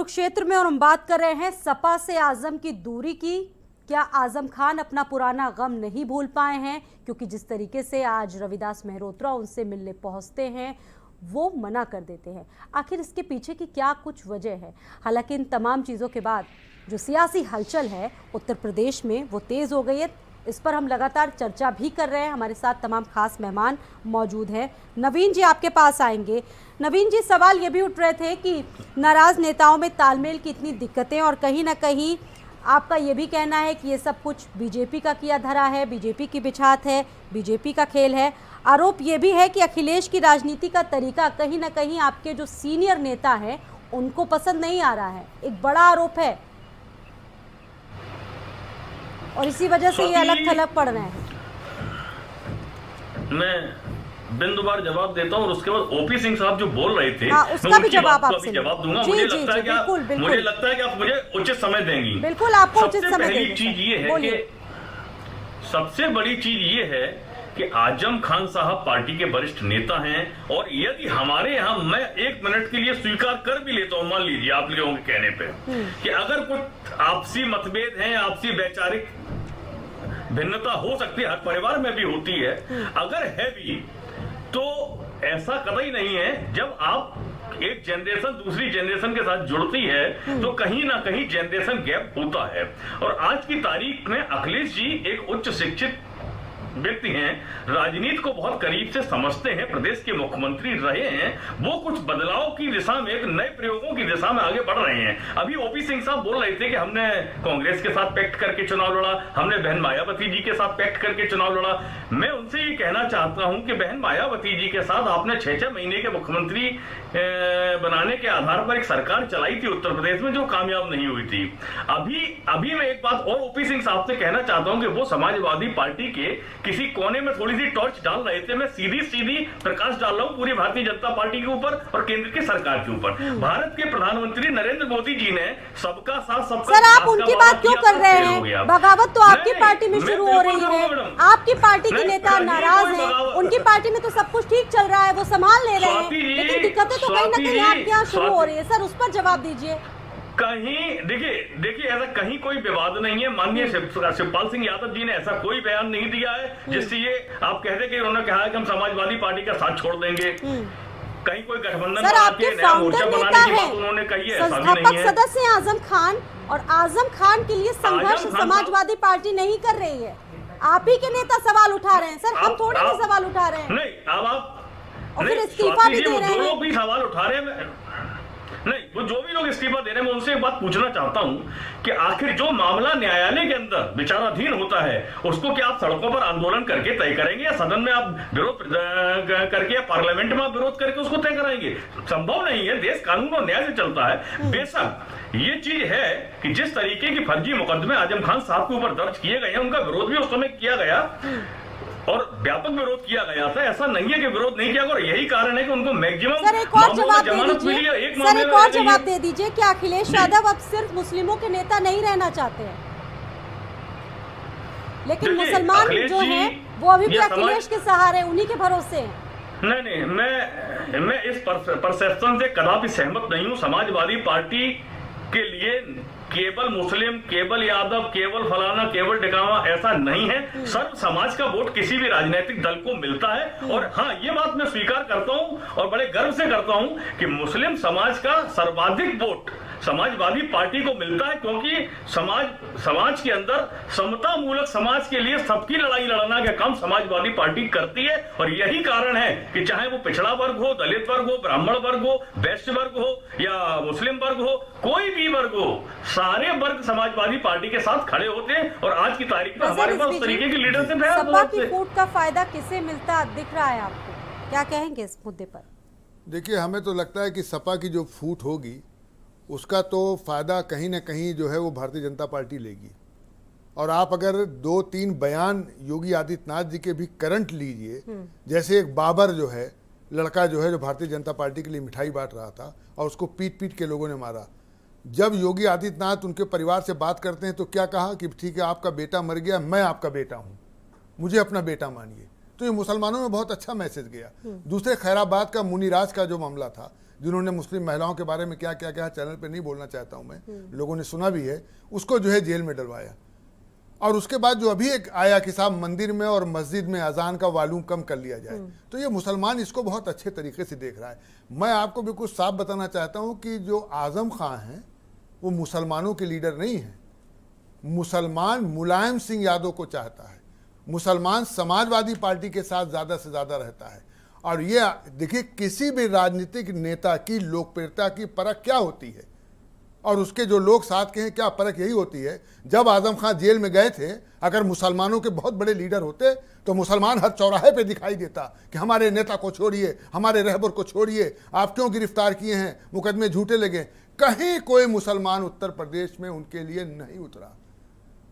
कुरुक्षेत्र में और हम बात कर रहे हैं सपा से आजम की दूरी की। क्या आजम खान अपना पुराना गम नहीं भूल पाए हैं? क्योंकि जिस तरीके से आज रविदास मेहरोत्रा उनसे मिलने पहुंचते हैं वो मना कर देते हैं। आखिर इसके पीछे की क्या कुछ वजह है? हालांकि इन तमाम चीज़ों के बाद जो सियासी हलचल है उत्तर प्रदेश में वो तेज़ हो गई है। इस पर हम लगातार चर्चा भी कर रहे हैं। हमारे साथ तमाम खास मेहमान मौजूद हैं। नवीन जी आपके पास आएंगे। नवीन जी, सवाल ये भी उठ रहे थे कि नाराज नेताओं में तालमेल की इतनी दिक्कतें और कहीं ना कहीं आपका ये भी कहना है कि ये सब कुछ बीजेपी का किया धरा है, बीजेपी की बिछात है, बीजेपी का खेल है। आरोप ये भी है कि अखिलेश की राजनीति का तरीका कहीं ना कहीं आपके जो सीनियर नेता हैं उनको पसंद नहीं आ रहा है। एक बड़ा आरोप है और इसी वजह से ये अलग थलग पड़ रहे हैं। मैं बिंदु बार जवाब देता हूँ और उसके बाद ओपी सिंह साहब जो बोल रहे थे उसका भी जवाब आपसे जवाब दूंगा। जी, मुझे जी, लगता है कि मुझे लगता है कि आप मुझे उचित समय देंगी। बिल्कुल, आपको उचित समय देंगे। पहली चीज ये है कि सबसे बड़ी चीज ये है कि आजम खान साहब पार्टी के वरिष्ठ नेता हैं और यदि हमारे यहाँ, मैं एक मिनट के लिए स्वीकार कर भी लेता हूँ, मान लीजिए आप लोगों के कहने पे कि अगर कुछ आपसी मतभेद हैं, आपसी वैचारिक भिन्नता हो सकती है, हर परिवार में भी होती है, अगर है भी तो ऐसा कतई नहीं है। जब आप एक जनरेशन दूसरी जनरेशन के साथ जुड़ती है तो कहीं ना कहीं जनरेशन गैप होता है। और आज की तारीख में अखिलेश जी एक उच्च शिक्षित व्यक्ति हैं, राजनीति को बहुत करीब से समझते हैं, प्रदेश के मुख्यमंत्री रहे हैं, वो कुछ बदलाव की दिशा में, एक नए प्रयोगों की दिशा में आगे बढ़ रहे हैं। अभी ओपी सिंह साहब बोल रहे थे कि हमने कांग्रेस के साथ पैक्ट करके चुनाव लड़ा, हमने बहन मायावती जी के साथ पैक्ट करके चुनाव लड़ा। मैं उनसे ये कहना चाहता हूं कि बहन मायावती जी के साथ आपने 6-6 महीने के मुख्यमंत्री बनाने के आधार पर एक सरकार चलाई थी उत्तर प्रदेश में जो कामयाब नहीं हुई थी। अभी मैं एक बात और ओपी सिंह साहब से कहना चाहता हूं कि वो समाजवादी पार्टी के किसी कोने में थोड़ी सी टॉर्च डाल रहे थे। मैं सीधी प्रकाश डाल रहा हूं पूरी भारतीय जनता पार्टी के ऊपर और केंद्र की सरकार के ऊपर। भारत के प्रधानमंत्री नरेंद्र मोदी जी ने सबका साथ सबका सर, आप उनकी बात क्यों कर रहे हैं? बगावत तो आपकी पार्टी में शुरू हो रही है, आपकी पार्टी के नेता नाराज हैं, उनकी पार्टी में तो सब कुछ ठीक चल रहा है, वो संभाल ले रहे हैं, लेकिन दिक्कतें तो कहीं ना कहीं आपके यहाँ शुरू हो रही है। सर, उस पर जवाब दीजिए। कहीं देखिए ऐसा कहीं कोई विवाद नहीं है। माननीय शिवपाल सिंह यादव जी ने ऐसा कोई बयान नहीं दिया है जिससे ये आप कहते कि उन्होंने कहा है कि हम समाजवादी पार्टी का साथ छोड़ देंगे। कहीं कोई गठबंधन सर, आपके फाउंडर नेता है, उन्होंने कही है, संस्थापक सदस्य आजम खान, और आजम खान के लिए संघर्ष समाजवादी पार्टी नहीं कर रही है। आप ही के नेता सवाल उठा रहे हैं। सर, हम थोड़ी ना सवाल उठा रहे हैं। नहीं, अब आप और फिर इस्तीफा भी दे रहे हैं। लोग भी सवाल उठा रहे हैं। नहीं, वो जो भी लोग इस्तीफा दे रहे हैं, मैं उनसे एक बात पूछना चाहता हूं कि आखिर जो मामला न्यायालय के अंदर विचाराधीन होता है उसको क्या आप सड़कों पर आंदोलन करके तय करेंगे या सदन में आप विरोध करके या पार्लियामेंट में आप विरोध करके उसको तय कराएंगे? संभव नहीं है। देश कानून और न्याय से चलता है। बेशक ये चीज है कि जिस तरीके की फर्जी मुकदमे आजम खान साहब के ऊपर दर्ज किए गए हैं उनका विरोध भी उस समय किया गया और व्यापक विरोध किया गया था। ऐसा नहीं है कि विरोध नहीं किया गया, और यही कारण है कि उनको मैक्सिमम जमानत मिली है। सर, एक और जवाब दे दीजिए कि अखिलेश यादव अब सिर्फ मुस्लिमों के नेता नहीं रहना चाहते हैं, लेकिन मुसलमान जो हैं वो अभी भी अखिलेश के सहारे, उन्हीं के भरोसे हैं। नहीं, मैं इस परसेप्शन से कदापि सहमत नहीं हूँ। समाजवादी पार्टी के लिए केवल मुस्लिम, केवल यादव, केवल फलाना, केवल टिकावा ऐसा नहीं है। सर्व समाज का वोट किसी भी राजनीतिक दल को मिलता है। और हाँ, ये बात मैं स्वीकार करता हूं और बड़े गर्व से करता हूं कि मुस्लिम समाज का सर्वाधिक वोट समाजवादी पार्टी को मिलता है, क्योंकि समाज के अंदर समता मूलक समाज के लिए सबकी लड़ाई लड़ना का काम समाजवादी पार्टी करती है। और यही कारण है कि चाहे वो पिछड़ा वर्ग हो, दलित वर्ग हो, ब्राह्मण वर्ग हो, वैश्य वर्ग हो या मुस्लिम वर्ग हो, कोई भी वर्ग हो, सारे वर्ग समाजवादी पार्टी के साथ खड़े होते हैं। और आज की तारीख में हमारे पास उस तरीके की लीडरशिप है। सपा की फूट का फायदा किसे मिलता दिख रहा है आपको? क्या कहेंगे इस मुद्दे पर? देखिए, हमें तो लगता है कि सपा की जो फूट होगी उसका तो फायदा कहीं ना कहीं जो है वो भारतीय जनता पार्टी लेगी। और आप अगर 2-3 बयान योगी आदित्यनाथ जी के भी करंट लीजिए, जैसे एक बाबर जो है लड़का जो है जो भारतीय जनता पार्टी के लिए मिठाई बांट रहा था और उसको पीट के लोगों ने मारा। जब योगी आदित्यनाथ उनके परिवार से बात करते हैं तो क्या कहा कि ठीक है, आपका बेटा मर गया, मैं आपका बेटा हूं, मुझे अपना बेटा मानिए। तो ये मुसलमानों में बहुत अच्छा मैसेज गया। दूसरे खैराबाद का मुनिराज का जो मामला था, जिन्होंने मुस्लिम महिलाओं के बारे में क्या क्या क्या चैनल पे नहीं बोलना चाहता हूं मैं, लोगों ने सुना भी है, उसको जो है जेल में डलवाया। और उसके बाद जो अभी एक आया कि साहब मंदिर में और मस्जिद में अजान का वॉल्यूम कम कर लिया जाए, तो ये मुसलमान इसको बहुत अच्छे तरीके से देख रहा है। मैं आपको बिल्कुल साफ बताना चाहता हूं कि जो आजम खां हैं वो मुसलमानों के लीडर नहीं है। मुसलमान मुलायम सिंह यादव को चाहता है, मुसलमान समाजवादी पार्टी के साथ ज़्यादा से ज़्यादा रहता है। और ये देखिए, किसी भी राजनीतिक नेता की लोकप्रियता की परख क्या होती है और उसके जो लोग साथ के हैं क्या परख यही होती है। जब आजम खां जेल में गए थे, अगर मुसलमानों के बहुत बड़े लीडर होते तो मुसलमान हर चौराहे पे दिखाई देता कि हमारे नेता को छोड़िए, हमारे रहबर को छोड़िए, आप क्यों गिरफ्तार किए हैं, मुकदमे झूठे लगे। कहीं कोई मुसलमान उत्तर प्रदेश में उनके लिए नहीं उतरा।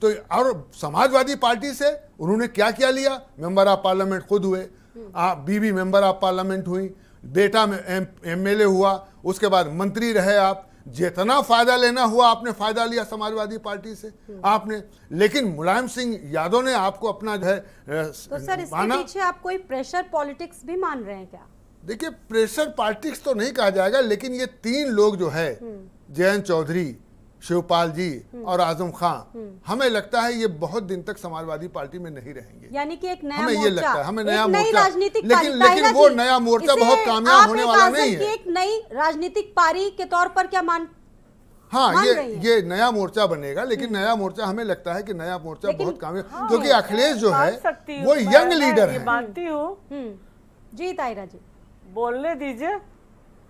तो और समाजवादी पार्टी से उन्होंने क्या क्या लिया, मेंबर ऑफ पार्लियामेंट खुद हुए, बीबी मेंबर ऑफ पार्लियामेंट हुई, बेटा में एमएलए हुआ, उसके बाद मंत्री रहे आप। जितना फायदा लेना हुआ आपने फायदा लिया समाजवादी पार्टी से आपने। लेकिन मुलायम सिंह यादव ने आपको अपना जो है तो सर इसके पीछे आप कोई प्रेशर पॉलिटिक्स भी मान रहे हैं क्या? देखिए, प्रेशर पॉलिटिक्स तो नहीं कहा जाएगा, लेकिन ये तीन लोग जो है, जयंत चौधरी, शिवपाल जी और आजम खां, हमें लगता है ये बहुत दिन तक समाजवादी पार्टी में नहीं रहेंगे। यानी कि एक नया हमें मोर्चा, ये लगता है, हमें नया मोर्चा, राजनीतिक लेकिन वो नया मोर्चा बहुत कामयाब होने वाला नहीं है। एक नई राजनीतिक पारी के तौर पर क्या मान ये नया मोर्चा बनेगा, लेकिन नया मोर्चा हमें लगता है कि नया मोर्चा बहुत कामयाब, क्योंकि अखिलेश जो है वो यंग लीडर है। मानती हूँ जी तायरा जी, बोलने दीजिए।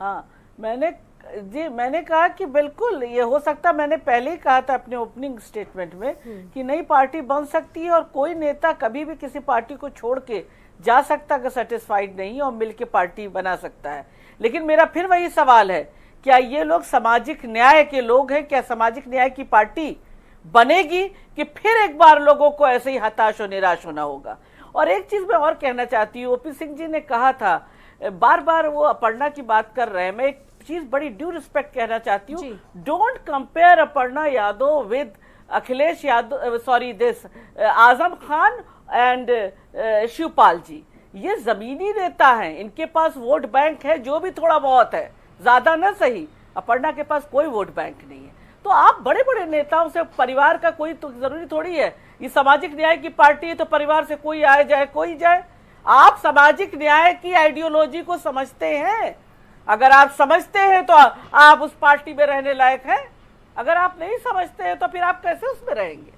हाँ, मैंने कहा कि बिल्कुल ये हो सकता, मैंने पहले ही कहा था अपने ओपनिंग स्टेटमेंट में कि नई पार्टी बन सकती है और कोई नेता कभी भी किसी पार्टी को छोड़ के जा सकता अगर सेटिस्फाइड नहीं और मिलके पार्टी बना सकता है। लेकिन मेरा फिर वही सवाल है, क्या ये लोग सामाजिक न्याय के लोग हैं? क्या सामाजिक न्याय की पार्टी बनेगी कि फिर एक बार लोगों को ऐसे ही हताश और निराश होना होगा? और एक चीज मैं और कहना चाहती हूँ, ओपी सिंह जी ने कहा था, बार बार वो अपर्णा की बात कर रहे हैं, मैं एक चीज बड़ी ड्यू रिस्पेक्ट कहना चाहती हूँ, don't compare Aparna Yadav with Akhilesh Yadav, sorry this Azam Khan and Shivpal ji. ये जमीनी नेता हैं, इनके पास वोट बैंक है जो भी थोड़ा बहुत है, ज्यादा ना सही। अपर्णा के पास कोई वोट बैंक नहीं है। तो आप बड़े बड़े नेताओं से, परिवार का कोई तो जरूरी थोड़ी है, ये सामाजिक न्याय की पार्टी है तो परिवार से कोई आए जाए कोई जाए। आप सामाजिक न्याय की आइडियोलॉजी को समझते हैं? अगर आप समझते हैं तो आप उस पार्टी में रहने लायक हैं, अगर आप नहीं समझते हैं तो फिर आप कैसे उसमें रहेंगे?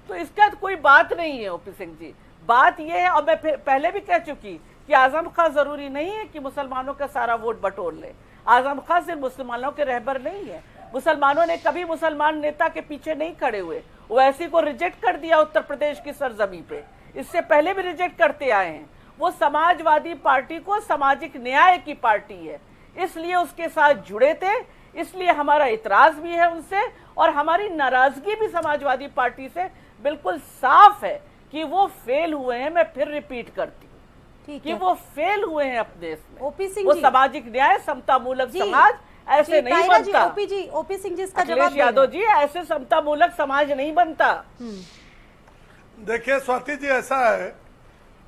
तो इसका तो कोई बात नहीं है ओपी सिंह जी। बात यह है, और मैं पहले भी कह चुकी कि आजम खान जरूरी नहीं है कि मुसलमानों का सारा वोट बटोर ले। आजम खान सिर्फ मुसलमानों के रहबर नहीं है। मुसलमानों ने कभी मुसलमान नेता के पीछे नहीं खड़े हुए, वो ऐसी को रिजेक्ट कर दिया उत्तर प्रदेश की सरजमी पे, इससे पहले भी रिजेक्ट करते आए हैं। वो समाजवादी पार्टी को सामाजिक न्याय की पार्टी है, इसलिए उसके साथ जुड़े थे, इसलिए हमारा इतराज भी है उनसे और हमारी नाराजगी भी समाजवादी पार्टी से बिल्कुल साफ है कि वो फेल हुए हैं। मैं फिर रिपीट करती हूँ कि वो फेल हुए हैं अपने इसमें। ओपी सिंह वो जी, सामाजिक न्याय समता मूलक समाज ऐसे नहीं बनता। ओपी सिंह जी इसका जवाब अखिलेश यादव जी, ऐसे समता मूलक समाज नहीं बनता। देखिए स्वाति जी, ऐसा है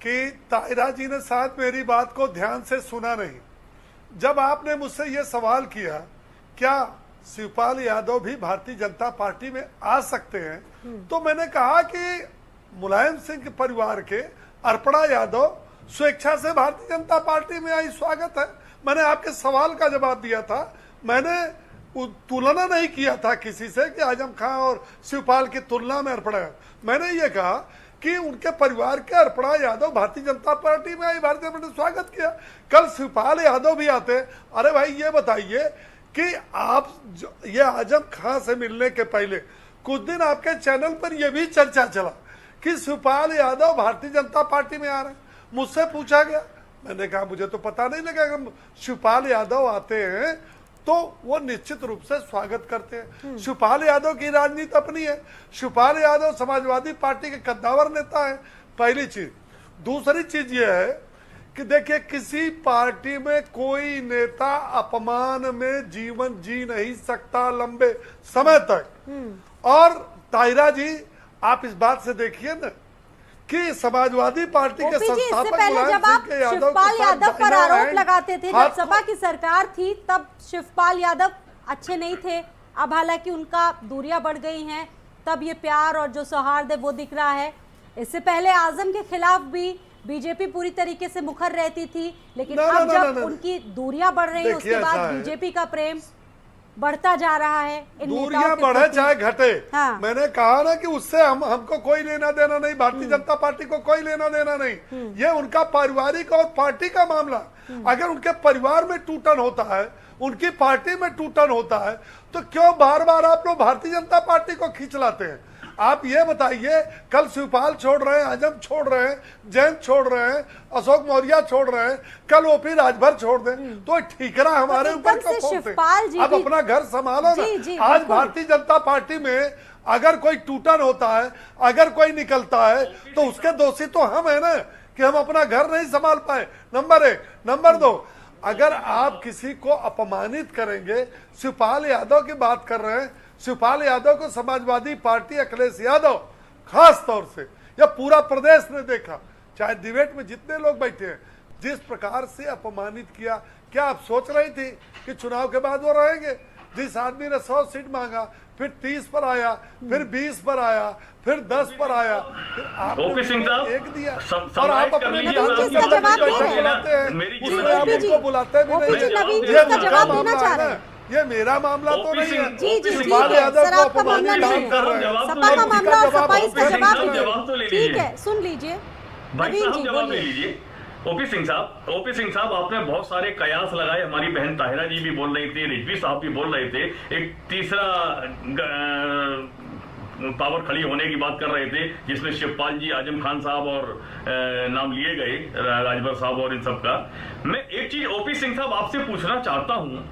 कि तायरा जी ने शायद मेरी बात को ध्यान से सुना नहीं। जब आपने मुझसे ये सवाल किया क्या शिवपाल यादव भी भारतीय जनता पार्टी में आ सकते हैं, तो मैंने कहा कि मुलायम सिंह के परिवार के अर्पणा यादव स्वेच्छा से भारतीय जनता पार्टी में आई, स्वागत है। मैंने आपके सवाल का जवाब दिया था, मैंने तुलना नहीं किया था किसी से कि आजम खान और शिवपाल की तुलना में अर्पणा। मैंने ये कहा कि उनके परिवार के अर्पणा यादव भारतीय जनता पार्टी में आई, भारतीय जनता पार्टी स्वागत किया। कल शिवपाल यादव भी आते। अरे भाई ये बताइए कि आप ये आजम खान से मिलने के पहले कुछ दिन आपके चैनल पर यह भी चर्चा चला कि शिवपाल यादव भारतीय जनता पार्टी में आ रहे हैं। मुझसे पूछा गया, मैंने कहा मुझे तो पता नहीं लगा। अगर शिवपाल यादव आते हैं तो वो निश्चित रूप से स्वागत करते हैं। शिवपाल यादव की राजनीति अपनी है। शिवपाल यादव समाजवादी पार्टी के कद्दावर नेता है, पहली चीज। दूसरी चीज ये है कि देखिए, किसी पार्टी में कोई नेता अपमान में जीवन जी नहीं सकता लंबे समय तक। और तायरा जी, आप इस बात से देखिए ना कि समाजवादी पार्टी के ओपी जी, इससे संस्थापक पहले मुलायम जब सिंह आप के यादव के शिवपाल साथ यादव पर दाहिना आरोप हैंड लगाते थे, जब हाथ सपा की सरकार थी तब शिवपाल यादव अच्छे नहीं थे। अब हालांकि उनका दूरियां बढ़ गई हैं, तब ये प्यार और जो सौहार्द है वो दिख रहा है। इससे पहले आजम के खिलाफ भी बीजेपी पूरी तरीके से मुखर रहती थी, लेकिन अब जब उनकी दूरियां बढ़ रही हैं उसके बाद बीजेपी का प्रेम बढ़ता जा रहा है। दूरियां बढ़े चाहे घटे, हाँ। मैंने कहा ना कि उससे हमको कोई लेना देना नहीं, भारतीय जनता पार्टी को कोई लेना देना नहीं। ये उनका पारिवारिक और पार्टी का मामला। अगर उनके परिवार में टूटन होता है, उनकी पार्टी में टूटन होता है, तो क्यों बार बार आप लोग भारतीय जनता पार्टी को खींच लाते हैं? आप ये बताइए, कल शिवपाल छोड़ रहे हैं, आजम छोड़ रहे हैं, जयंत छोड़ रहे हैं, अशोक मौर्य छोड़ रहे हैं, कल ओपी राजभर छोड़ दें, तो ठीकरा हमारे ऊपर क्यों फोड़ते? अब अपना घर संभालो ना। आज भारतीय जनता पार्टी में अगर कोई टूटन होता है, अगर कोई निकलता है, तो उसके दोषी तो हम है ना, कि हम अपना घर नहीं संभाल पाए। नंबर 1। नंबर 2, अगर आप किसी को अपमानित करेंगे, शिवपाल यादव की बात कर रहे हैं, शिवपाल यादव को समाजवादी पार्टी अखिलेश यादव खास तौर से, या पूरा प्रदेश ने देखा, चाहे डिबेट में जितने लोग बैठे हैं, जिस प्रकार से अपमानित किया। क्या आप सोच रही थी कि चुनाव के बाद वो रहेंगे? जिस आदमी ने 100 सीट मांगा, फिर 30 पर आया, फिर 20 पर आया, फिर 10 पर आया, फिर ओपी सिंह साहब, एक दिया, और आप अपने बुलाते हैं, भी नहीं। ये जवाब देना चाह रहे हैं। ये मेरा मामला तो नहीं है। शिवपाल यादव को अपमानित कर रहे हैं। सपा का मामला और सपा इसका जवाब जवाब तो ले लीजिए। लीजिए। ठीक है, सुन लीजिए। भाई नवीन साहब जी जवाब ले बोलिए। लीजिए। ओपी सिंह साहब आपने बहुत सारे कयास लगाए। हमारी बहन ताहिरा जी भी बोल रही थी, रिजवी साहब भी बोल रहे थे, एक तीसरा पावर खड़ी होने की बात कर रहे थे, जिसमें शिवपाल जी, आजम खान साहब और नाम लिए गए, राजभर साहब और इन सब का। मैं एक चीज ओपी सिंह साहब आपसे पूछना चाहता हूं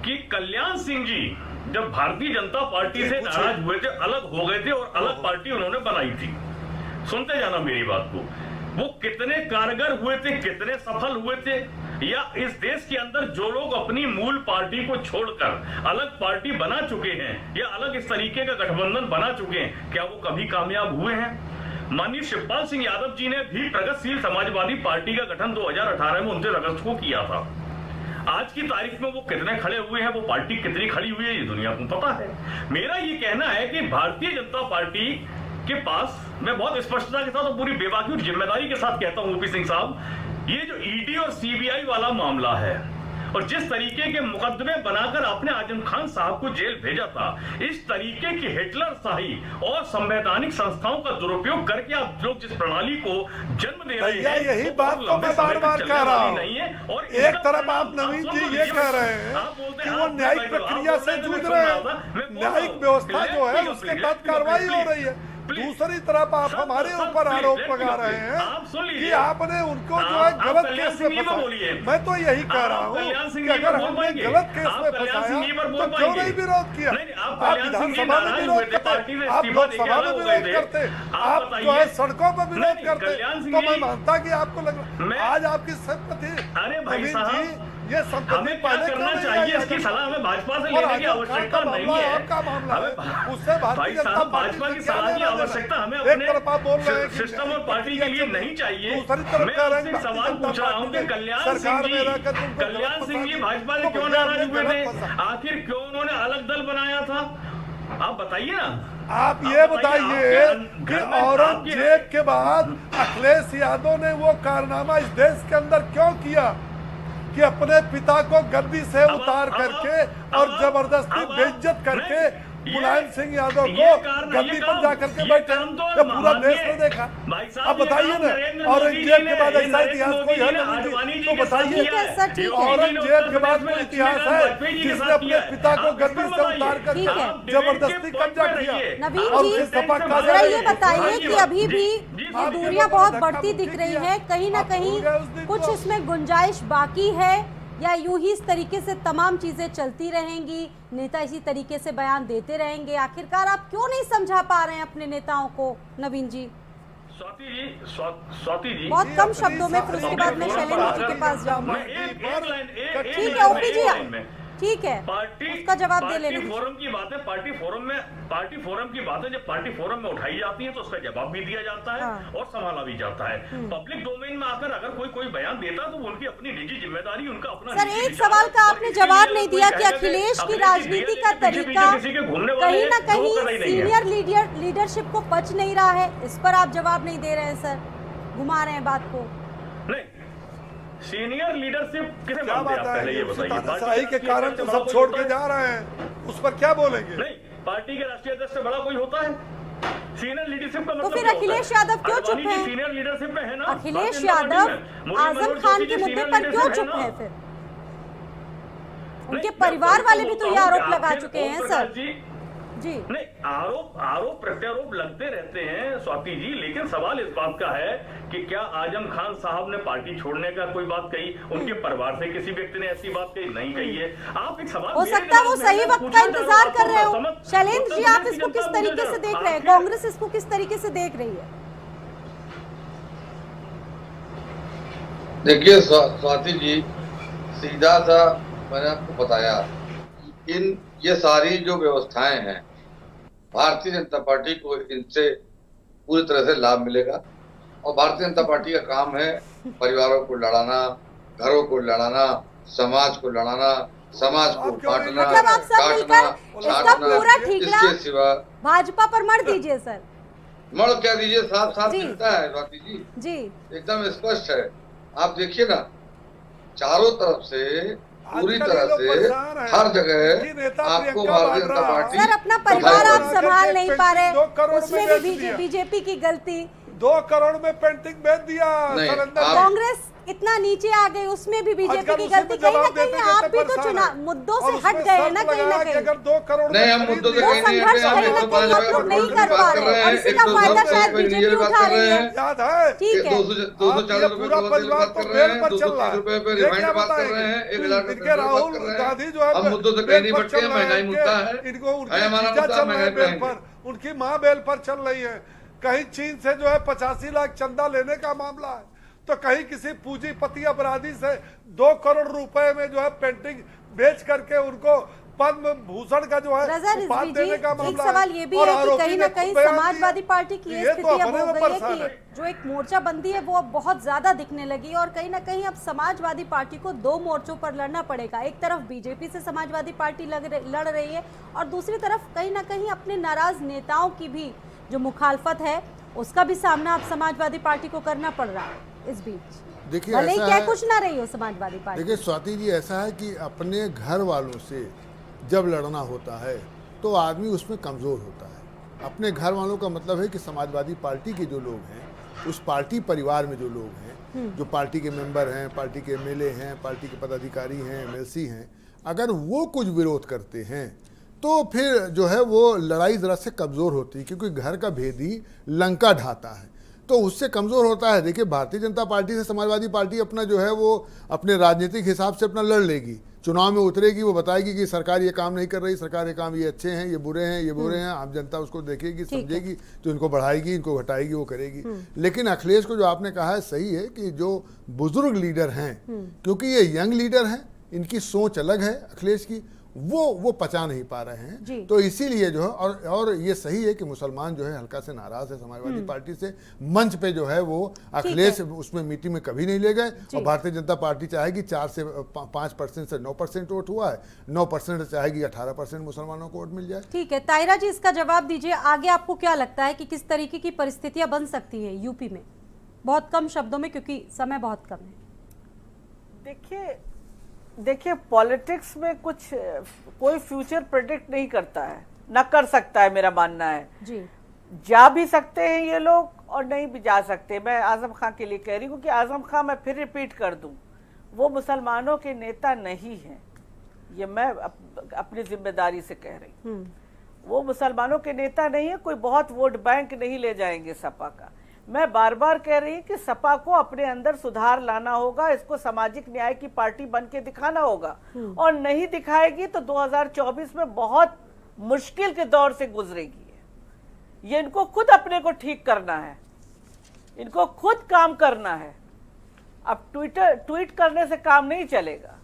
कि कल्याण सिंह जी जब भारतीय जनता पार्टी से नाराज हुए थे, अलग हो गए थे और अलग पार्टी उन्होंने बनाई थी, सुनते जाना मेरी बात को, वो कितने कारगर हुए थे, कितने सफल हुए थे? या इस देश के अंदर जो लोग अपनी मूल पार्टी को छोड़कर अलग पार्टी बना चुके हैं या अलग इस तरीके का गठबंधन बना चुके हैं, क्या वो कभी कामयाब हुए हैं? माननीय शिवपाल सिंह यादव जी ने भी प्रगतिशील समाजवादी पार्टी का गठन 2018 में 29 अगस्त को किया था। आज की तारीख में वो कितने खड़े हुए हैं, वो पार्टी कितनी खड़ी हुई है, ये दुनिया को पता है। मेरा ये कहना है कि भारतीय जनता पार्टी के पास, मैं बहुत स्पष्टता के साथ और पूरी बेबाकी और जिम्मेदारी के साथ कहता हूं ओपी सिंह साहब, ये जो ईडी और सीबीआई वाला मामला है और जिस तरीके के मुकदमे बनाकर आपने आजम खान साहब को जेल भेजा था, इस तरीके की हिटलरशाही और संवैधानिक संस्थाओं का दुरुपयोग करके आप लोग जिस प्रणाली को जन्म दे रहे हैं, यही बात तो मैं बार बार कह रहा हूं। नहीं है। और एक तरफ आप नवीन जी ये कह रहे हैं कि वो न्यायिक प्रक्रिया से जूझ रहे हैं, न्यायिक व्यवस्था जो है उसके तहत कार्रवाई हो रही है। दूसरी तरफ आप हमारे ऊपर आरोप लगा रहे हैं कि आपने उनको जो है गलत केस में फंसाया। मैं तो यही कह रहा हूँ कि अगर हमने गलत केस में फंसाया तो क्यों नहीं विरोध किया? आप विधानसभा में विरोध करते, आप लोकसभा में विरोध करते, आप जो है सड़कों पर विरोध करते, तो मैं मानता कि आपको लग रहा आज आपकी संपत्ति। नवीन जी, ये संपत्ति पहले करना चाहिए, इसकी सलाह हमें भाजपा से लेने की आवश्यकता नहीं है। आपका मामला है, उससे भारतीय जनता भाजपा की सलाह की आवश्यकता हमें अपने सिस्टम और पार्टी के लिए नहीं चाहिए। मैं आपसे सवाल पूछ रहा हूँ कि कल्याण सिंह जी भाजपा से क्यों नाराज हुए थे? आखिर क्यों उन्होंने अलग दल बनाया था? आप बताइए ना। आप ये बताइए कि औरंगजेब के बाद अखिलेश यादव ने वो कारनामा इस देश के अंदर क्यों किया कि अपने पिता को गद्दी से उतार करके और जबरदस्ती बेइज्जत करके मुलायम सिंह यादव को गद्दी पर जाकर के बैठे? तो पूरा देश ने देखा। अब बताइए ना, औरंगजेब के बाद ऐसा इतिहास कोई है नहीं? तो बताइए, औरंगजेब के बाद कोई इतिहास है जिसने अपने पिता को गद्दी से उतार कर जबरदस्ती कब्जा किया? नवीन जी, जरा ये बताइए कि अभी भी ये दूरियां बहुत बढ़ती दिख रही है, कहीं ना कहीं कुछ इसमें गुंजाइश बाकी है या यूं ही इस तरीके से तमाम चीजें चलती रहेंगी, नेता इसी तरीके से बयान देते रहेंगे? आखिरकार आप क्यों नहीं समझा पा रहे हैं अपने नेताओं को? नवीन जी, स्वाति जी बहुत कम शब्दों में, फिर उसके बाद मैं शैलेंद्र जी के पास जाऊंगा। ठीक है ओपी जी, ठीक है, पार्टी उसका जवाब दे लेने पार्टी दीजिए। फोरम की बातें पार्टी फोरम की बातें जब पार्टी फोरम में उठाई जाती है तो उसका जवाब भी दिया जाता है हाँ। और संभाला भी जाता है। पब्लिक डोमेन में आकर अगर कोई बयान देता तो उनकी अपनी निजी जिम्मेदारी, उनका अपना सर, निजी एक विचार सवाल का है। आपने और जवाब इसलिए नहीं कोई दिया कि कहेगा अखिलेश की अखिलेश राजनीति का दिया के तरीका किसी के घूमने वाले कहीं ना हैं, कहीं वो कतई नहीं है। सीनियर लीडरशिप को पच नहीं रहा है, इस पर आप जवाब नहीं दे रहे हैं सर, घुमा रहे हैं बात को। नहीं, सीनियर लीडरशिप किसे क्या मानते हैं बात आप, पहले ये है, बताइए। तानाशाही के कारण तो सब छोड़ के जा रहे हैं, उस पर क्या बोलेंगे? नहीं, पार्टी के राष्ट्रीय अध्यक्ष से बड़ा कोई होता है? सीनियर लीडरशिप का मतलब फिर क्या होता अखिलेश है? यादव क्यों चुप आडवाणी जी हैं? सीनियर लीडरशिप में है ना, अखिलेश भारतीय जनता यादव पार्टी में। मुरली आजम मनोहर खान जोशी के जी मुद्दे सीनियर पर क्यों लीडरशिप चुप ना। है फिर? उनके नहीं, परिवार मैं वाले भी बोलता तो हूं ये आरोप कि लगा आखिर चुके हैं ओम सर। प्रकाश जी, जी नहीं, आरोप प्रत्यारोप लगते रहते हैं स्वाति जी, लेकिन सवाल इस बात का है कि क्या आजम खान साहब ने पार्टी छोड़ने का कोई बात कही? उनके परिवार से किसी व्यक्ति ने ऐसी बात कही? नहीं कही है। आप एक सवाल हो मेरे सकता है वो दिमाग में सही है, वक्त पूछना का इंतजार चाहूं कर रहे हो। समझ- शैलेंद्र जी, उत्तर आप प्रदेश इसको की किस जनता तरीके से मुझे देख रहे हैं? आखिर- कांग्रेस इसको किस तरीके से देख रही है? देखिए स्वाति जी, सीधा सा मैंने आपको बताया, ये सारी जो व्यवस्थाएं हैं, भारतीय जनता पार्टी को इनसे पूरी तरह से लाभ मिलेगा। और भारतीय जनता पार्टी का काम है परिवारों को लड़ाना, घरों को लड़ाना, समाज को लड़ाना, समाज को बांटना, मतलब आप सब मिलकर इसका पूरा ठीकरा इसके सिवा भाजपा पर मर दीजिए सर। मर क्या दीजिए, साफ साफ जी। दिखता है स्वाति जी, जी एकदम स्पष्ट है। आप देखिए ना, चारों तरफ से पूरी आजकल तरह ये लोग से परेशान हैं। हर ये जगह नेता आपको प्रियंका भारतीय जनता वाड्रा, पार्टी सर, अपना परिवार आप बताओ, संभाल नहीं पा 2 करोड़ रहे, में उसमें बेच भी दिया। बीजेपी की गलती। 2 करोड़ में पेंटिंग बेच दिया नहीं, सरेंद्र आप- जी। कांग्रेस इतना नीचे आ गई, उसमें भी बीजेपी आजकल की उसी गलती। पे कहीं ना जवाब कहीं देते आप देते भी तो परेशान चुनाव हैं। मुद्दों और से उसमें हट गए हैं ना शर्त कहीं ना लगाया कि कहीं। अगर 2 करोड़ नहीं, में हम खरीद मुद्दों से लिया, कहीं नहीं संघर्ष हटे, हम कहीं ना 105 कहीं आप लोग नहीं कर पा रहे हैं, और इसी का फायदा शायद बीजेपी उठा रही है। याद है? ठीक है, 240 रुपए पूरा का परिवार बात तो कर रहे बेल हैं, पर चल रहा 230 रुपए पे है। ये रिमाइंड क्या बात कर बताएंगे? रहे हैं, 1,00,000 रुपए इनके बात राहुल कर रहे हैं। गांधी जो है हम मुद्दों से बेल कहीं नहीं पर भटके, चल रहे महंगाई हैं। मुद्दा है, इनको उनके है हमारा जीजा मुद्दा, चल रहे हैं महंगाई बेल पर, उनकी माँ बेल पर चल रही है। कहीं चीन से जो है 85 लाख चंदा लेने का मामला है, तो कहीं किसी पूंजीपति अपराधी से 2 करोड़ रुपए में जो है पेंटिंग बेच करके उनको पद्म भूषण का जो है रजा उपाधि रिजवी जी, देने का एक मामला सवाल ये भी और है कि आरोपी कहीं ने ना खुद कहीं बयान दिया। समाजवादी पार्टी की ये ये तो स्थिति अब अपने हो में गई परेशान है है। कि जो एक मोर्चाबंदी है वो अब बहुत ज्यादा दिखने लगी है, और कहीं ना कहीं अब समाजवादी पार्टी को 2 मोर्चों पर लड़ना पड़ेगा। एक तरफ बीजेपी से समाजवादी पार्टी लड़ रही है, और दूसरी तरफ कहीं ना कहीं अपने नाराज नेताओं की भी जो मुखालफत है उसका भी सामना अब समाजवादी पार्टी को करना पड़ रहा है इस बीच। देखिए भले ही ऐसा क्या है, कुछ ना रही हो समाजवादी पार्टी। देखिए स्वाति जी, ऐसा है कि अपने घर वालों से जब लड़ना होता है तो आदमी उसमें कमज़ोर होता है। अपने घर वालों का मतलब है कि समाजवादी पार्टी के जो लोग हैं, उस पार्टी परिवार में जो लोग हैं, जो पार्टी के मेंबर हैं, पार्टी के एमएलए हैं, पार्टी के पदाधिकारी हैं, एमएलसी हैं, अगर वो कुछ विरोध करते हैं तो फिर जो है वो लड़ाई ज़रा से कमज़ोर होती है, क्योंकि घर का भेदी लंका ढाता है, तो उससे कमज़ोर होता है। देखिए, भारतीय जनता पार्टी से समाजवादी पार्टी अपना जो है वो अपने राजनीतिक हिसाब से अपना लड़ लेगी, चुनाव में उतरेगी, वो बताएगी कि सरकार ये काम नहीं कर रही, सरकार ये काम ये अच्छे हैं, ये बुरे हैं, ये बुरे हैं, आम जनता उसको देखेगी, समझेगी, तो इनको बढ़ाएगी, इनको घटाएगी, वो करेगी। लेकिन अखिलेश को जो आपने कहा है सही है कि जो बुजुर्ग लीडर हैं, क्योंकि ये यंग लीडर हैं, इनकी सोच अलग है अखिलेश की, वो पचा नहीं पा रहे हैं, तो इसीलिए जो है और ये सही है कि मुसलमान जो है हल्का से नाराज है समाजवादी पार्टी से। मंच पे जो है वो अखिलेश उसमें मीटिंग में कभी नहीं ले गए, और भारतीय जनता पार्टी चाहेगी 4 से 5% से 9% वोट हुआ है, 9% चाहेगी 18% मुसलमानों को वोट मिल जाए। ठीक है, तायरा जी इसका जवाब दीजिए। आगे आपको क्या लगता है कि किस तरीके की परिस्थितियां बन सकती हैं यूपी में, बहुत कम शब्दों में क्योंकि समय बहुत कम है। देखिए पॉलिटिक्स में कोई फ्यूचर प्रेडिक्ट नहीं करता है, ना कर सकता है, मेरा मानना है जी। जा भी सकते हैं ये लोग और नहीं भी जा सकते। मैं आजम खान के लिए कह रही हूँ कि आजम खान, मैं फिर रिपीट कर दूं, वो मुसलमानों के नेता नहीं हैं, ये मैं अपनी जिम्मेदारी से कह रही हूँ। वो मुसलमानों के नेता नहीं है, कोई बहुत वोट बैंक नहीं ले जाएंगे सपा का। मैं बार बार कह रही हूँ कि सपा को अपने अंदर सुधार लाना होगा, इसको सामाजिक न्याय की पार्टी बन के दिखाना होगा, और नहीं दिखाएगी तो 2024 में बहुत मुश्किल के दौर से गुजरेगी। ये इनको खुद अपने को ठीक करना है, इनको खुद काम करना है। अब ट्वीट करने से काम नहीं चलेगा,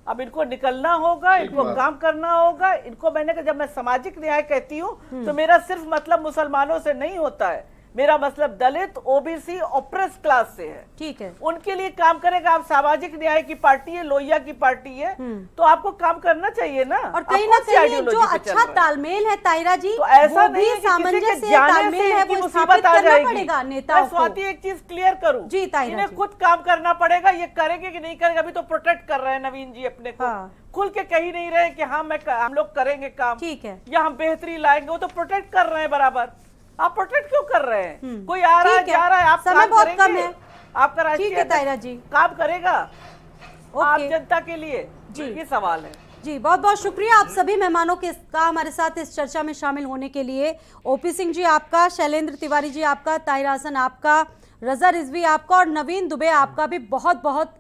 अब इनको निकलना होगा, इनको काम करना होगा। इनको मैंने कहा, जब मैं सामाजिक न्याय कहती हूँ तो मेरा सिर्फ मतलब मुसलमानों से नहीं होता है, मेरा मतलब दलित, ओबीसी, ऑप्रेस क्लास से है। ठीक है, उनके लिए काम करेगा। आप सामाजिक न्याय की पार्टी है, लोहिया की पार्टी है, तो आपको काम करना चाहिए ना। और कहीं ना कहीं जो अच्छा तालमेल है तायरा जी, तो ऐसा वो नहीं भी है कि सामंजस्य किसी के जाने तालमेल से है, इनकी वो मुसीबत स्थापित आ करना जाएगी। पड़ेगा नेताओं मैं स्वाति को। एक चीज क्लियर करूं, जी तायरा इन्हें जी। खुद काम करना पड़ेगा। ये करेंगे कि नहीं करेंगे, अभी तो प्रोटेक्ट कर रहे हैं नवीन जी अपने को। हाँ। खुल के कह ही नहीं रहे कि हाँ हम लोग करेंगे काम, ठीक है, या हम बेहतरी लाएंगे। वो तो प्रोटेक्ट कर रहे हैं बराबर। आप प्रोटेक्ट क्यों कर रहे हैं? कोई आ रहा है, ठीक है। जा रहा है, आप समय काम बहुत करेंगे? कम है। आपका ठीक राष्ट्रीय है तायरा जी, काम करेगा आप ओके जनता के लिए? जी। ये सवाल है। जी, बहुत बहुत शुक्रिया आप सभी मेहमानों के का हमारे साथ इस चर्चा में शामिल होने के लिए। ओपी सिंह जी आपका, शैलेंद्र तिवारी जी आपका, ताहिरा हसन आपका, रजा रिजवी आपका और नवीन दुबे आपका भी बहुत बहुत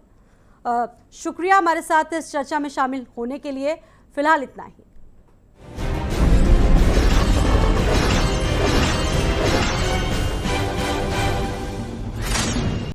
शुक्रिया हमारे साथ इस चर्चा में शामिल होने के लिए। फिलहाल इतना ही।